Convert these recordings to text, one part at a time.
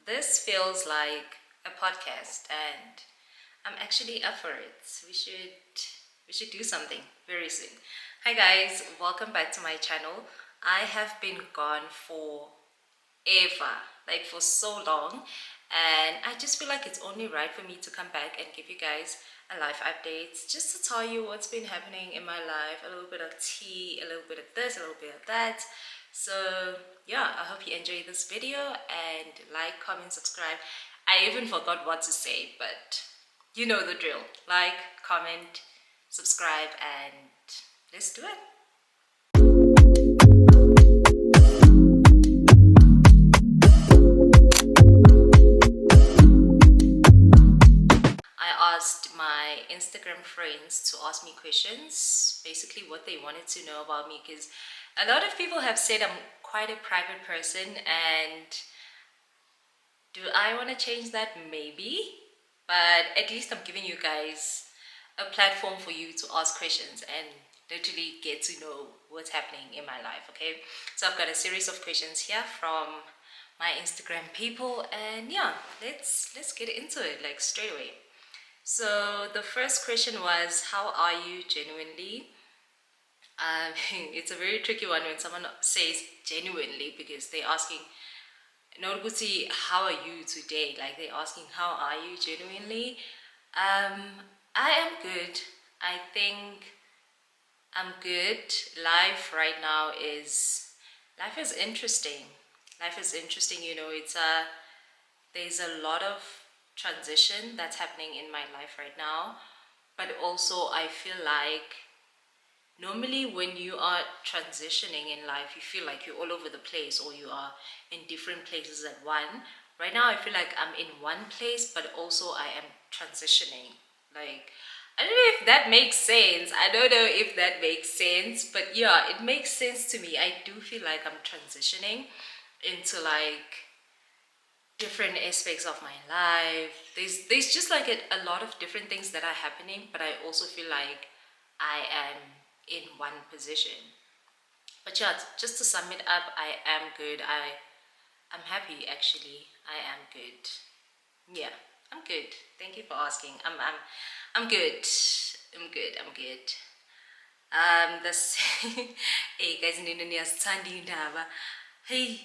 This feels like a podcast, and I'm actually up for it. We should do something very soon. Hi guys, welcome back to my channel. I have been gone for ever, like for so long, and I just feel like it's only right for me to come back and give you guys a life update, just to tell you what's been happening in my life, a little bit of tea, a little bit of this, a little bit of that. So yeah, I hope you enjoy this video and like, comment, subscribe. I even forgot what to say, but you know the drill. Like, comment, subscribe, and let's do it. I asked my Instagram friends to ask me questions, basically what they wanted to know about me, because a lot of people have said I'm quite a private person, and do I want to change that? Maybe, but at least I'm giving you guys a platform for you to ask questions and literally get to know what's happening in my life. Okay, so I've got a series of questions here from my Instagram people, and yeah, let's get into it like straight away. So the first question was, how are you genuinely? It's a very tricky one when someone says genuinely, because they're asking, Norguti, how are you today? Like they're asking, how are you genuinely? Um, I am good. I think I'm good. Life is interesting. Life is interesting, it's there's a lot of transition that's happening in my life right now, but also I feel like normally when you are transitioning in life, you feel like you're all over the place, or you are in different places at one. Right now I feel like I'm in one place, but also I am transitioning. Like, I don't know if that makes sense. I don't know if that makes sense, but yeah, it makes sense to me. I do feel like I'm transitioning into like different aspects of my life. There's just like a lot of different things that are happening, but I also feel like I am in one position. But yeah, just to sum it up, I am good. I'm happy actually. I am good. Yeah, I'm good. Thank you for asking. I'm good. I'm good. I'm good. This hey guys, hey,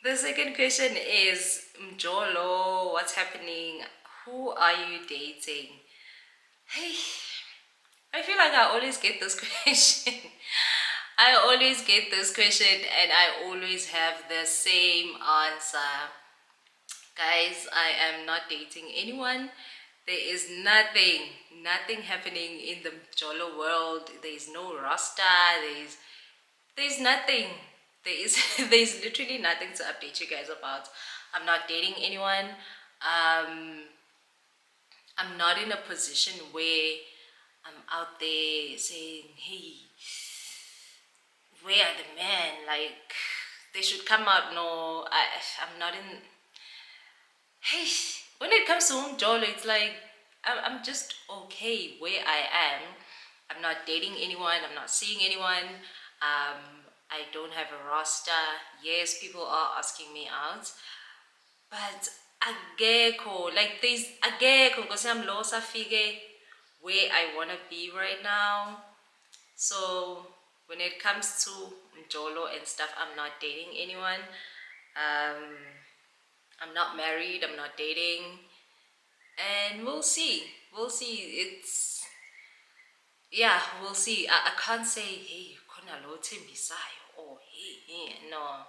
the second question is, Mjolo, what's happening? Who are you dating? Hey, I feel like I always get this question. I always get this question, and I always have the same answer. Guys, I am not dating anyone. There is nothing happening in the Jolo world. There is no Rasta. There's nothing. There is there's literally nothing to update you guys about. I'm not dating anyone. Um, I'm not in a position where I'm out there saying, hey, where are the men? Like, they should come out. No, I'm not in. Hey, when it comes to Jolo, it's like I'm just okay where I am. I'm not dating anyone. I'm not seeing anyone. I don't have a roster. Yes, people are asking me out, but ageko, like there's ageko because I'm lost. Figure where I wanna be right now. So when it comes to Jolo and stuff, I'm not dating anyone. Um, I'm not married. I'm not dating, and we'll see. We'll see. It's yeah. We'll see. I can't say hey, khona lo thembisayo, or hey, no,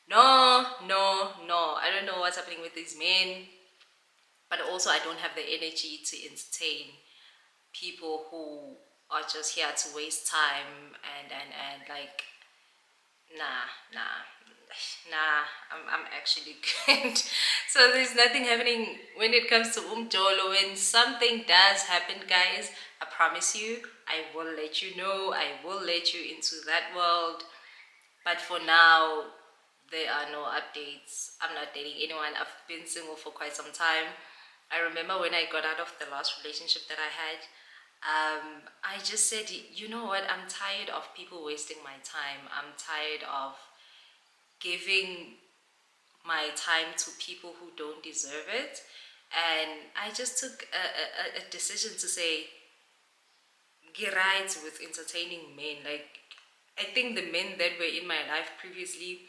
no. I don't know what's happening with these men, but also I don't have the energy to entertain people who are just here to waste time and like nah, I'm actually good. So there's nothing happening when it comes to Jolo. When something does happen, guys, I promise you, I will let you know. I will let you into that world. But for now, there are no updates. I'm not dating anyone. I've been single for quite some time. I remember when I got out of the last relationship that I had, I just said, you know what, I'm tired of people wasting my time. I'm tired of giving my time to people who don't deserve it. And I just took a decision to say, get right with entertaining men. Like, I think the men that were in my life previously,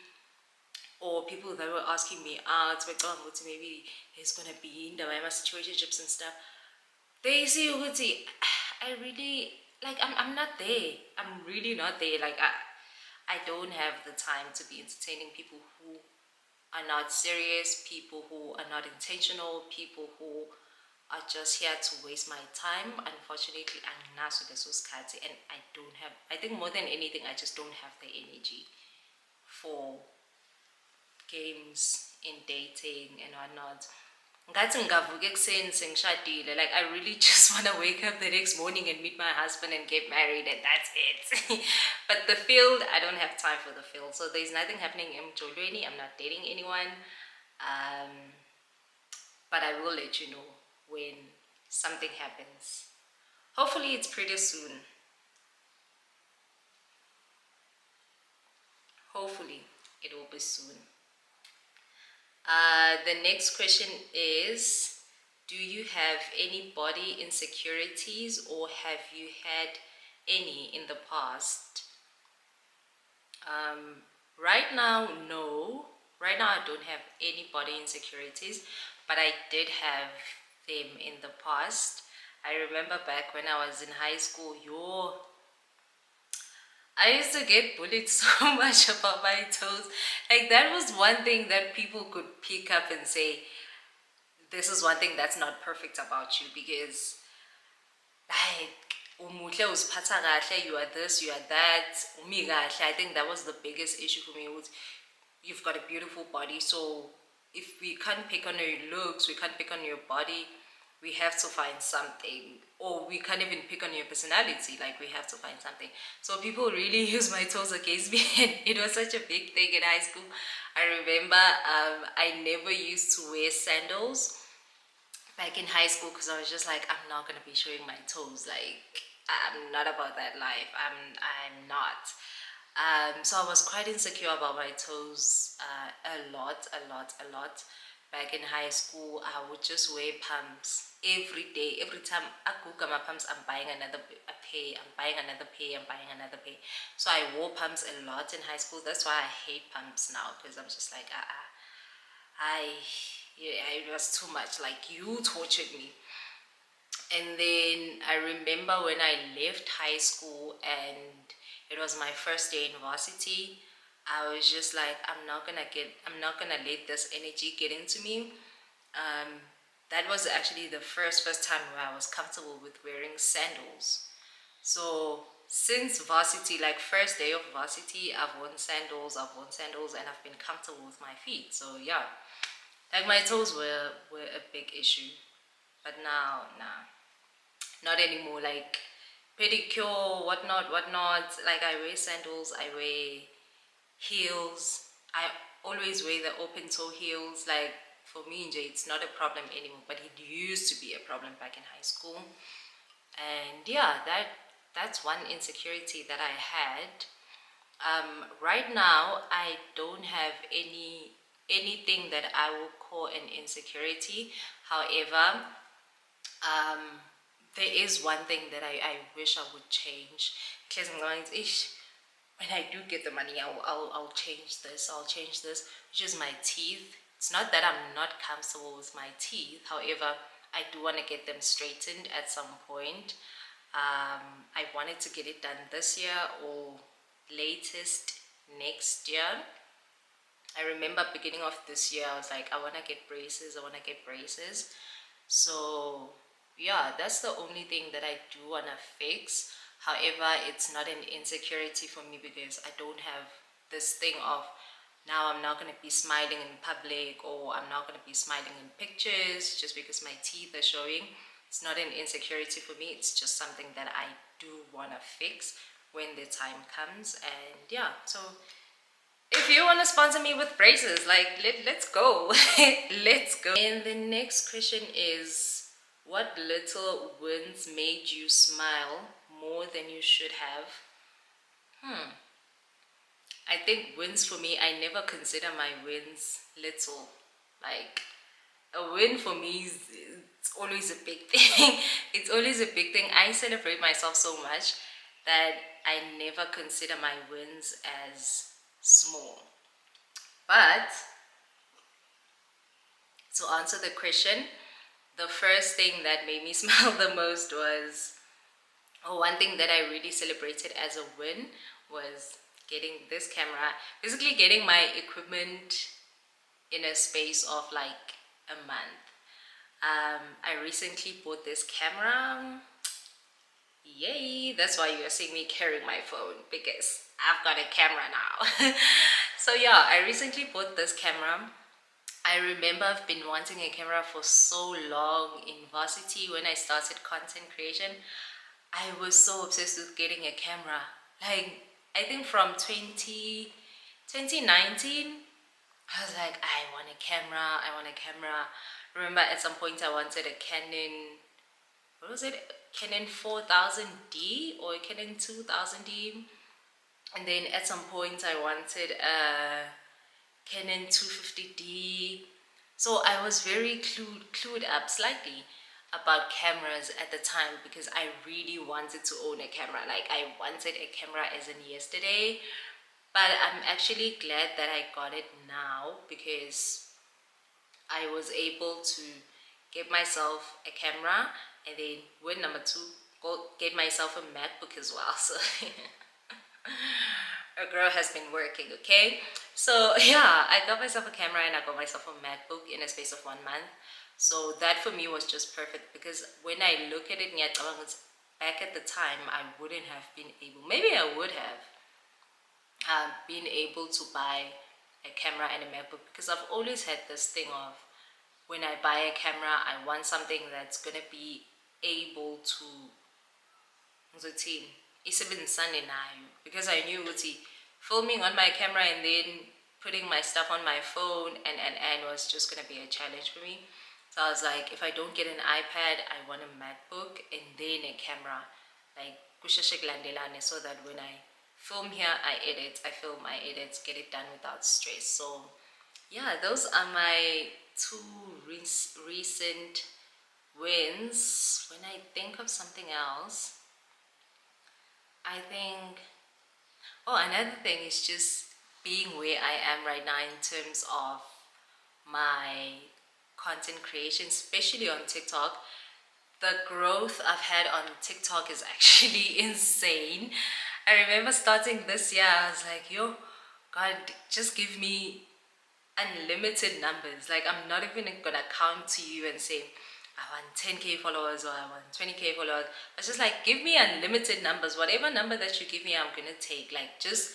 or people that were asking me out, maybe there's gonna be in the my situationships and stuff. They see Uguti, I really like I'm not there. I'm really not there. Like I don't have the time to be entertaining people who are not serious, people who are not intentional, people who are just here to waste my time. Unfortunately, I'm not so and I don't have, I think more than anything, I just don't have the energy for games in dating and whatnot. Ngathi ngingavuka ekuseni sengishadile. Like, I really just want to wake up the next morning and meet my husband and get married, and that's it. But the field, I don't have time for the field. So there's nothing happening in Jolweni. I'm not dating anyone. Um, but I will let you know when something happens. Hopefully it's pretty soon. Hopefully it will be soon. The next question is, do you have any body insecurities or have you had any in the past? Right now, no. Right now, I don't have any body insecurities, but I did have them in the past. I remember back when I was in high school, I used to get bullied so much about my toes. Like, that was one thing that people could pick up and say, this is one thing that's not perfect about you, because like umuhle uziphatha kahle, you are this, you are that, umi kahle. I think that was the biggest issue for me. Was you've got a beautiful body, so if we can't pick on your looks, we can't pick on your body, we have to find something. Or we can't even pick on your personality, like we have to find something. So people really use my toes against me, and it was such a big thing in high school. I remember I never used to wear sandals back in high school because I was just like, I'm not gonna be showing my toes. Like, I'm not about that life. I'm not. So I was quite insecure about my toes a lot. Back in high school, I would just wear pumps every day. Every time I cook my pumps, I'm buying another pair. I'm buying another pair. I'm buying another pair. So I wore pumps a lot in high school. That's why I hate pumps now, because I'm just like, yeah, it was too much. Like, you tortured me. And then I remember when I left high school and it was my first day in varsity, I was just like, I'm not gonna let this energy get into me. That was actually the first time where I was comfortable with wearing sandals. So since varsity, like first day of varsity, I've worn sandals, and I've been comfortable with my feet. So yeah, like my toes were a big issue. But now, nah, not anymore. Like pedicure, whatnot. Like, I wear sandals, I wear heels. I always wear the open toe heels. Like, for me, it's not a problem anymore, but it used to be a problem back in high school. And yeah, that's one insecurity that I had. Right now, I don't have anything that I will call an insecurity. However, there is one thing that I wish I would change. Because I'm going, when I do get the money, I'll change this. I'll change this, which is my teeth. It's not that I'm not comfortable with my teeth. However, I do want to get them straightened at some point. I wanted to get it done this year or latest next year. I remember beginning of this year, I was like, I want to get braces. So yeah, that's the only thing that I do want to fix. However, it's not an insecurity for me because I don't have this thing of, now I'm not going to be smiling in public, or I'm not going to be smiling in pictures just because my teeth are showing. It's not an insecurity for me. It's just something that I do want to fix when the time comes. And yeah, so if you want to sponsor me with braces, like, let's go. Let's go. And the next question is, what little wins made you smile more than you should have? I think wins for me, I never consider my wins little. Like, a win for me is it's always a big thing. It's always a big thing. I celebrate myself so much that I never consider my wins as small. But to answer the question, the first thing that made me smile the most was, oh, one thing that I really celebrated as a win was getting this camera, basically getting my equipment in a space of like a month. I recently bought this camera. Yay! That's why you're seeing me carrying my phone, because I've got a camera now. So yeah, I recently bought this camera. I remember I've been wanting a camera for so long in varsity when I started content creation. I was so obsessed with getting a camera. Like, I think from 2019, I was like, I want a camera, I want a camera. Remember at some point I wanted a Canon, what was it? Canon 4000D or a Canon 2000D. And then at some point I wanted a Canon 250D. So I was very clued up slightly about cameras at the time because I really wanted to own a camera. Like, I wanted a camera as in yesterday. But I'm actually glad that I got it now because I was able to get myself a camera, and then win number two, go get myself a MacBook as well. So a girl has been working, okay? So yeah, I got myself a camera and I got myself a MacBook in a space of 1 month. So that for me was just perfect because when I look at it, back at the time, I wouldn't have been able, maybe I would have been able to buy a camera and a MacBook, because I've always had this thing of, when I buy a camera, I want something that's gonna be able to isebenzisane nayo, because I knew ukuthi filming on my camera and then putting my stuff on my phone and was just gonna be a challenge for me. So I was like, if I don't get an iPad, I want a MacBook and then a camera, like kusheshe kulandelane, so that when I film here, I edit, I film, I edit, get it done without stress. So yeah, those are my two recent wins. When I think of something else, I think, oh, another thing is just being where I am right now in terms of my content creation, especially on TikTok. The growth I've had on TikTok is actually insane. I remember starting this year, I was like, yo, God, just give me unlimited numbers. Like, I'm not even gonna count to you and say I want 10k followers or I want 20k followers. It's just like, give me unlimited numbers. Whatever number that you give me, I'm gonna take. Like, just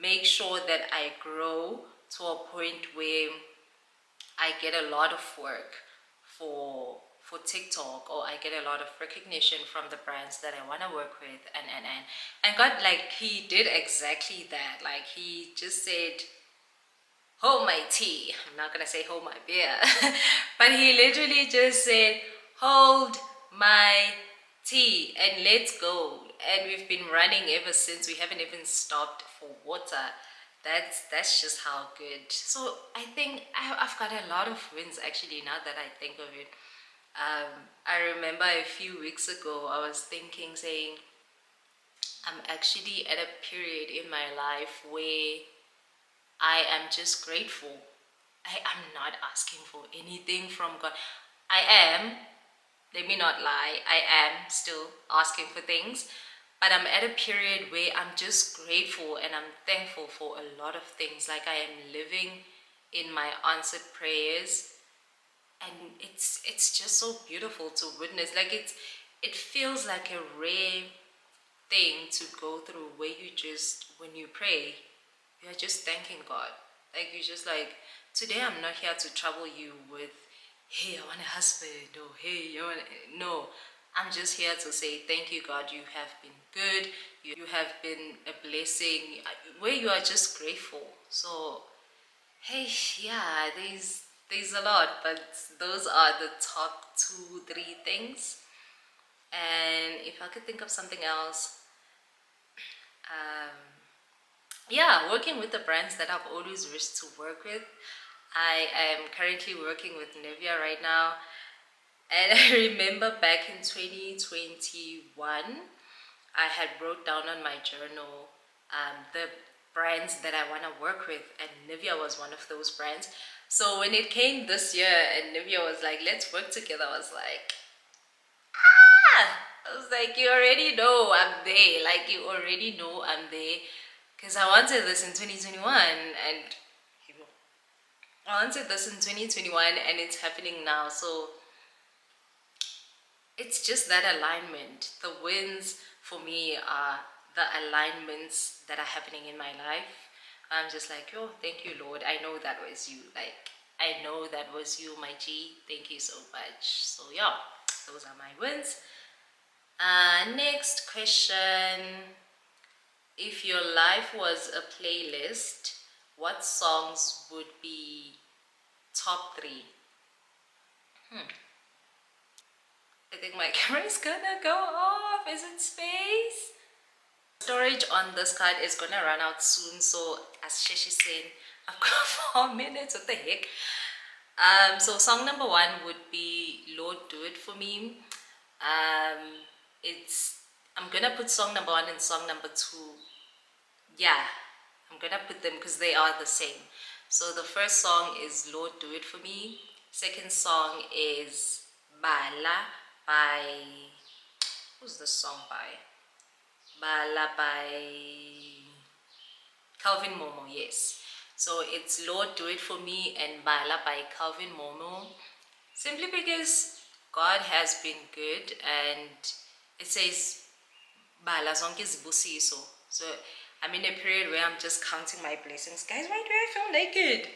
make sure that I grow to a point where I get a lot of work for TikTok, or I get a lot of recognition from the brands that I want to work with, and God, like, he did exactly that. Like, he just said, hold my tea. I'm not gonna say hold my beer, but he literally just said, hold my tea and let's go. And we've been running ever since. We haven't even stopped for water. That's just how good. So I think I've got a lot of wins actually, now that I think of it. I remember a few weeks ago I was thinking, saying, I'm actually at a period in my life where I am just grateful. I am not asking for anything from God. I am, let me not lie, I am still asking for things, but I'm at a period where I'm just grateful and I'm thankful for a lot of things. Like, I am living in my answered prayers, and it's just so beautiful to witness. Like, it feels like a rare thing to go through, where you just, when you pray, you're just thanking God. Like, you're just like, today I'm not here to trouble you with, hey, I want a husband, or hey, you want no. I'm just here to say thank you, God. You have been good. You have been a blessing, where you are just grateful. So, hey, yeah, there's a lot, but those are the top 2, 3 things. And if I could think of something else, um, yeah, working with the brands that I've always wished to work with. I am currently working with Nivea right now. And I remember back in 2021, I had wrote down on my journal the brands that I want to work with, and Nivea was one of those brands. So when it came this year and Nivea was like, let's work together, I was like, ah! I was like, you already know I'm there. Like, you already know I'm there. Because I wanted this in 2021, and I wanted this in 2021, and it's happening now. So it's just that alignment. The wins for me are the alignments that are happening in my life. I'm just like, oh, thank you, Lord. I know that was you. Like, I know that was you, my G. Thank you so much. So, yeah, those are my wins. Next question. If your life was a playlist, what songs would be top three? I think my camera is gonna go off. Is it space? Storage on this card is gonna run out soon, so as Sheshi said, I've got 4 minutes. What the heck? So song number one would be Lord Do It For Me. It's I'm gonna put song number one and song number two. Yeah, I'm gonna put them because they are the same. So the first song is Lord Do It For Me. Second song is Bala by, who's the song by? Bala by Calvin Momo, yes. So it's Lord Do It For Me and Bala by Calvin Momo. Simply because God has been good, and it says Bala zonke zibusiso. So I'm in a period where I'm just counting my blessings. Guys, why do I feel naked?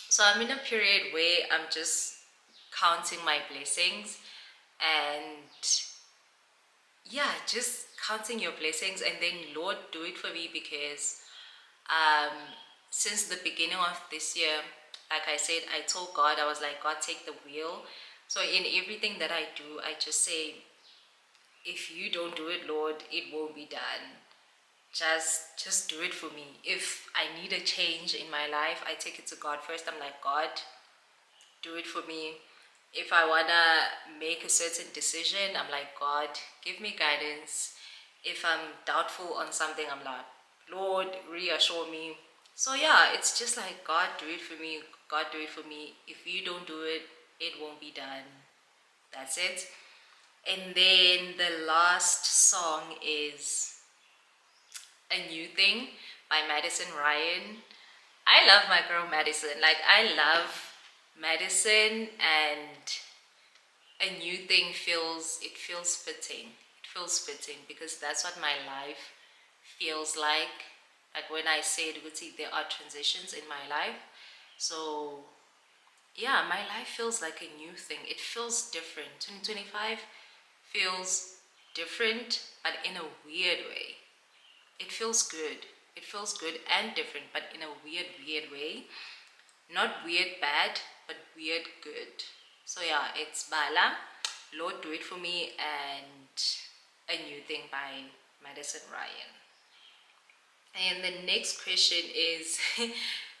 So I'm in a period where I'm just counting my blessings, and yeah, just counting your blessings, and then Lord do it for me, because um since the beginning of this year, like I said, I told God, I was like, God, take the wheel. So in everything that I do, I just say, if you don't do it, Lord, it won't be done. Just do it for me. If I need a change in my life, I take it to God first. I'm like, God, do it for me. If I wanna make a certain decision, I'm like, God, give me guidance. If I'm doubtful on something, I'm like, Lord, reassure me. So yeah, it's just like, God, do it for me. God, do it for me. If you don't do it, it won't be done. That's it. And then the last song is A New Thing by Madison Ryan. I love my girl Madison. Like, I love Madison, and A New Thing feels fitting. It feels fitting because that's what my life feels like. Like when I said, Guti, there are transitions in my life. So yeah, my life feels like a new thing. It feels different. 2025 feels different, but in a weird way. It feels good. It feels good and different, but in a weird way. Not weird bad, but weird good. So yeah, it's Bala, Lord Do It For Me, and A New Thing by Madison Ryan. And the next question is,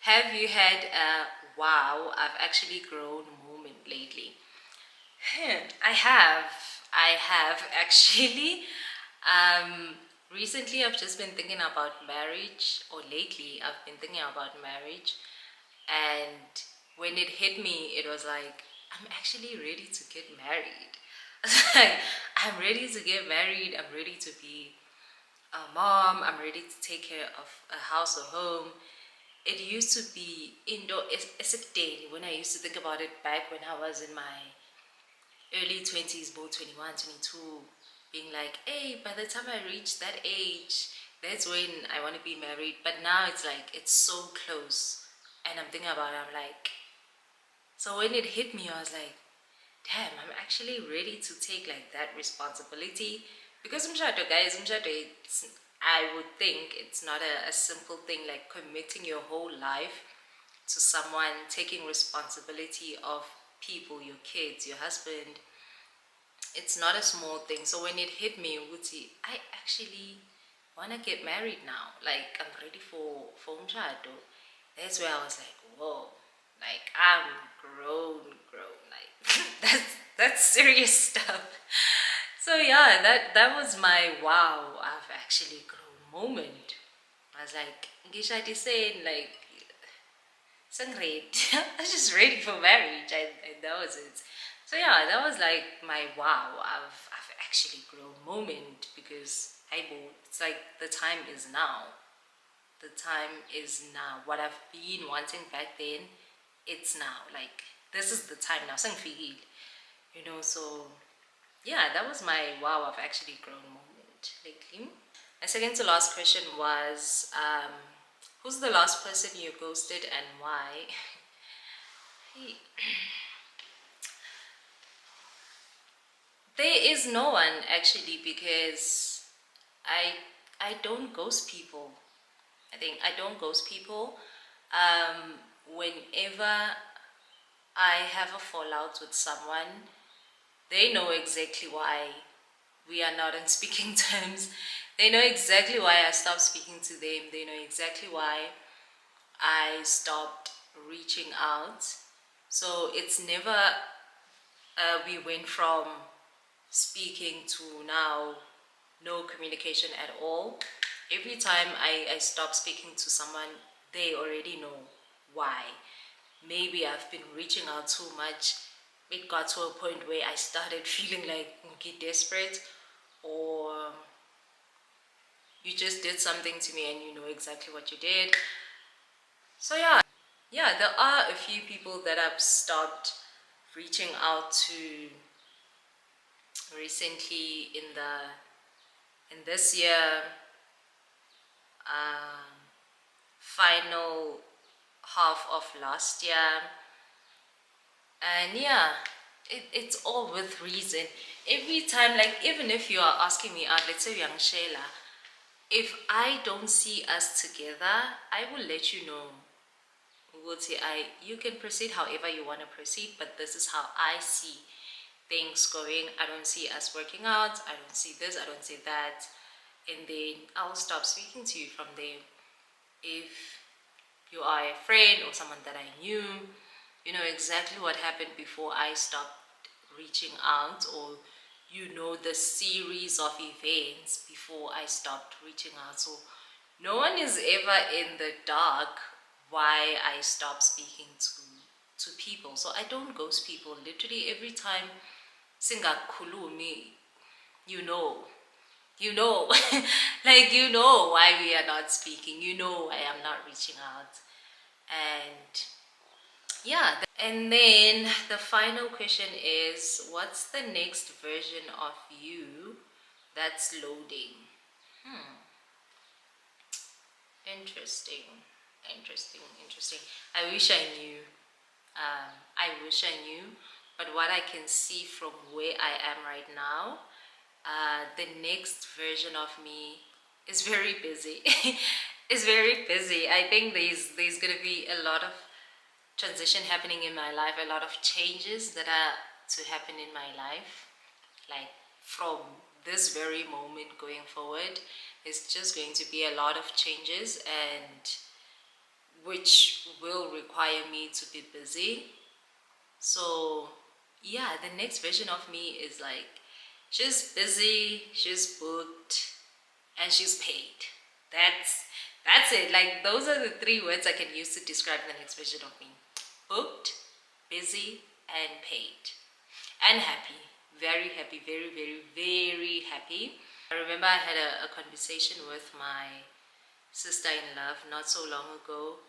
have you had a wow, I've actually grown moment lately? I have. I have actually. Um, Recently, I've just been thinking about marriage, or lately, I've been thinking about marriage. And when it hit me, it was like, I'm actually ready to get married. Like, I'm ready to get married. I'm ready to be a mom. I'm ready to take care of a house or home. It used to be indoor. It's a day when I used to think about it back when I was in my early 20s, both 21, 22, being like, hey, by the time I reach that age, that's when I want to be married. But now it's like, it's so close. And I'm thinking about it, I'm like, so when it hit me, I was like, damn, I'm actually ready to take like that responsibility. Because guys, it's, I would think it's not a simple thing, like committing your whole life to someone, taking responsibility of people, your kids, your husband. It's not a small thing. So when it hit me, Wuti, I actually wanna get married now. Like I'm ready for umshado. That's where I was like, whoa, like I'm grown. Like that's serious stuff. So yeah, that was my wow, I've actually grown moment. I was like, Ngishati saying like great. I was just ready for marriage, and that was it. So yeah, that was like my wow, I've actually grown moment because hey boo, it's like the time is now. The time is now. What I've been wanting back then, it's now. Like this is the time now. So yeah, that was my wow, I've actually grown moment lately. My second to last question was who's the last person you ghosted and why? Hey, there is no one actually because I I don't ghost people. I think I don't ghost people. Whenever I have a fallout with someone, they know exactly why we are not on speaking terms. They know exactly why I stopped speaking to them. They know exactly why I stopped reaching out. So it's never we went from speaking to now no communication at all. Every time I stop speaking to someone, they already know why. Maybe I've been reaching out too much. It got to a point where I started feeling like okay, desperate, or you just did something to me and you know exactly what you did. So yeah, there are a few people that I've stopped reaching out to recently in this year, um, final half of last year, and yeah, it's all with reason. Every time, like even if you are asking me out, let's say young Shayla, if I don't see us together, I will let you know. Will say you can proceed however you want to proceed, but this is how I see things going. I don't see us working out, I don't see this, I don't see that, and then I'll stop speaking to you from there. If you are a friend or someone that I knew, you know exactly what happened before I stopped reaching out, or you know the series of events before I stopped reaching out. So no one is ever in the dark why I stopped speaking to people. So I don't ghost people. Literally every time singakhulumi, you know, you know, like you know why we are not speaking. You know why I'm not reaching out, and yeah. And then the final question is, what's the next version of you that's loading? Interesting, interesting. I wish I knew. I wish I knew. But what I can see from where I am right now, the next version of me is very busy. Is very busy. I think there's gonna be a lot of transition happening in my life, a lot of changes that are to happen in my life. Like from this very moment going forward, it's just going to be a lot of changes, and which will require me to be busy. So yeah, the next version of me is like she's busy, she's booked, and she's paid. That's it. Like those are the three words I can use to describe the next version of me. Booked, busy, and paid. And happy. Very happy, very happy. I remember I had a conversation with my sister-in-law not so long ago,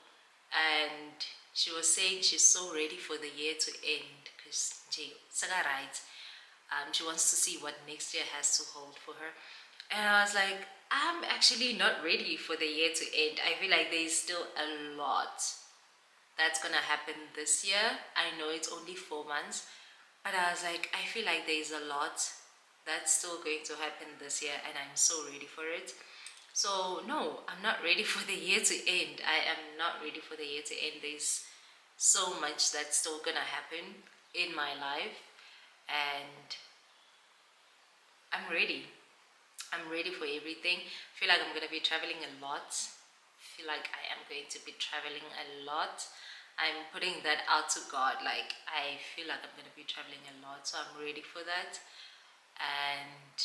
and she was saying she's so ready for the year to end because she wants to see what next year has to hold for her. And I was like, I'm actually not ready for the year to end. I feel like there's still a lot that's gonna happen this year. I know it's only 4 months, but I was like, I feel like there's a lot that's still going to happen this year, and I'm so ready for it. So no, I'm not ready for the year to end. I am not ready for the year to end. There's so much that's still gonna happen in my life, and I'm ready. I'm ready for everything. Feel like I'm going to be traveling a lot. Feel like I am going to be traveling a lot. I'm putting that out to God. Like, I feel like I'm going to be traveling a lot, so I'm ready for that. And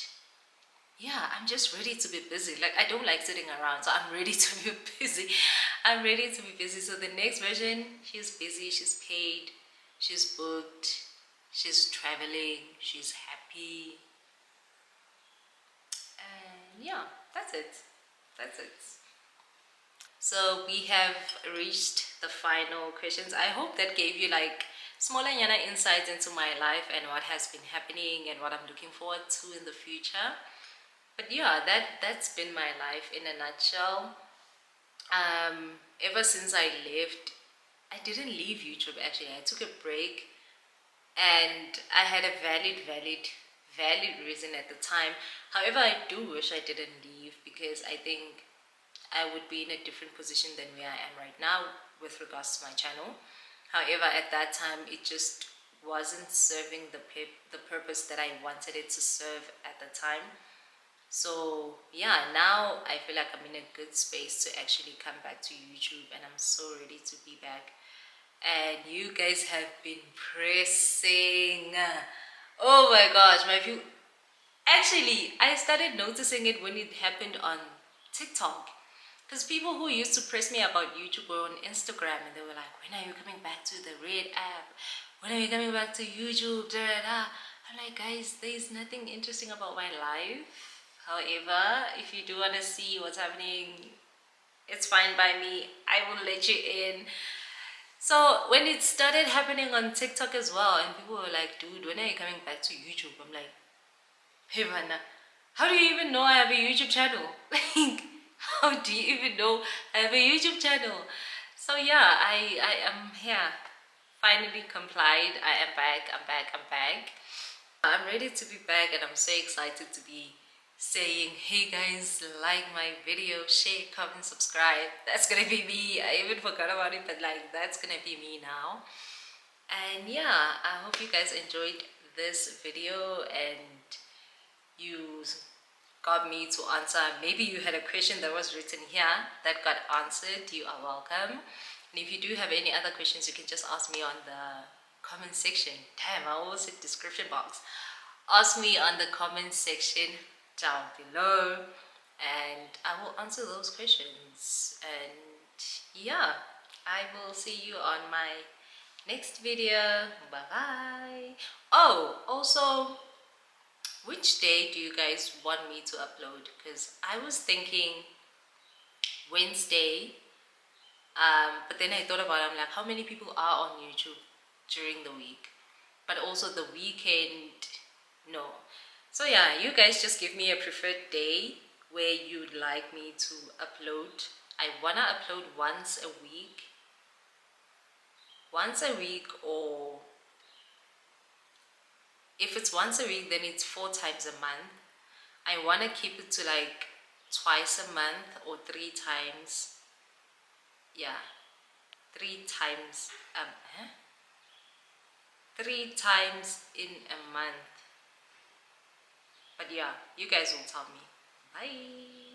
yeah, I'm just ready to be busy. Like, I don't like sitting around, so I'm ready to be busy. I'm ready to be busy. So the next version, she's busy, she's paid, she's booked, she's traveling, she's happy. And yeah, that's it. That's it. So we have reached the final questions. I hope that gave you like smaller yana insights into my life and what has been happening and what I'm looking forward to in the future. But yeah, that's been my life in a nutshell. Ever since I left, I didn't leave YouTube actually. I took a break and I had a valid reason at the time. However, I do wish I didn't leave because I think I would be in a different position than where I am right now with regards to my channel. However, at that time, it just wasn't serving the purpose that I wanted it to serve at the time. So yeah, now I feel like I'm in a good space to actually come back to YouTube, and I'm so ready to be back. And you guys have been pressing. Oh my gosh, my view. Actually, I started noticing it when it happened on TikTok. Because people who used to press me about YouTube were on Instagram and they were like, when are you coming back to the Red app? When are you coming back to YouTube? Da, da, da. I'm like, guys, there's nothing interesting about my life. However, if you do want to see what's happening, it's fine by me. I will let you in. So when it started happening on TikTok as well, and people were like, dude, when are you coming back to YouTube? I'm like, hey Vanna, how do you even know I have a YouTube channel? Like, how do you even know I have a YouTube channel? So yeah, I am here. Finally complied. I am back. I'm back. I'm back. I'm ready to be back and I'm so excited to be saying, hey guys, like my video, share, comment, subscribe. That's gonna be me. I even forgot about it, but like that's gonna be me now. And yeah, I hope you guys enjoyed this video and you got me to answer. Maybe you had a question that was written here that got answered. You are welcome. And if you do have any other questions, you can just ask me on the comment section. Damn, I almost said description box. Ask me on the comment section down below and I will answer those questions. And yeah, I will see you on my next video. Bye bye. Oh, also, which day do you guys want me to upload? Because I was thinking Wednesday, but then I thought about it, I'm like, how many people are on YouTube during the week? But also the weekend, no. So yeah, you guys just give me a preferred day where you'd like me to upload. I wanna upload once a week. Or if it's once a week, then it's 4 times a month. I wanna keep it to like twice a month or 3 times. Yeah, 3 times. 3 times in a month. But yeah, you guys will tell me. Bye.